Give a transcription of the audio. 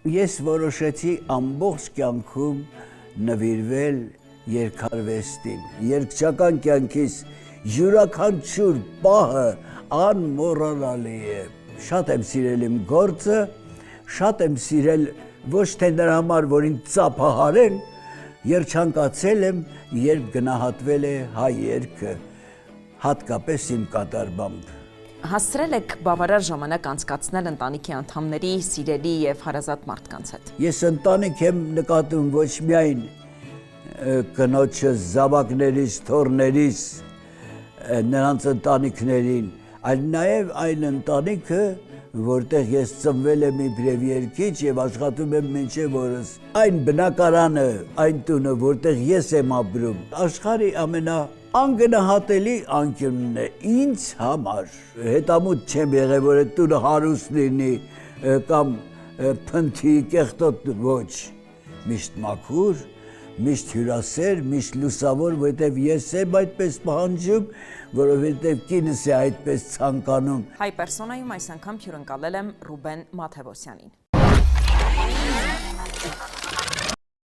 Ես որոշեցի ամբողջ կյանքում նվիրվել երգարվեստին, երգչական կյանքիս յուրաքանչյուր պահը անմոռանալի է։ Շատ եմ սիրել իմ գործը, շատ եմ սիրել ոչ թե նրա համար, որ ինձ ծափահարեն, երջանկացել եմ, երբ գնահատվել է հայ երգը, հատկապես իմ կատարմամբ։ Հասցրել եք բավարար ժամանակ անցկացնել ընտանիքի անդամների, սիրելի եւ հարազատ մարդկանց հետ։ Ես ընտանիք եմ նկատում ոչ միայն կնոջս, զավակներիս, թոռներիս, նրանց ընտանիքներին, այլ նաև այն ընտանիքը, որտեղ ես ծնվել եմ իբրև երգիչ եւ աշխատում եմ մինչեւ օրս։ Այն բնակարանը, այն տունը, որտեղ ես եմ ապրում, աշխարհի ամենաանգնահատելի անկյունն է ինձ համար։ Հետամուտ չեմ եղել, որ այդ տունը հարուստ լինի կամ փնթի, կեղտոտ ոչ։ Միշտ մաքուր, միշտ հյուրասեր, միշտ լուսավոր, որովհետև ես եմ այդպես պահանջում, որովհետև կինս է այդպես ցանկանում։ Հայ պերսոնայում այս անգամ հյուրընկալել եմ Ռուբեն Մաթևոսյանին։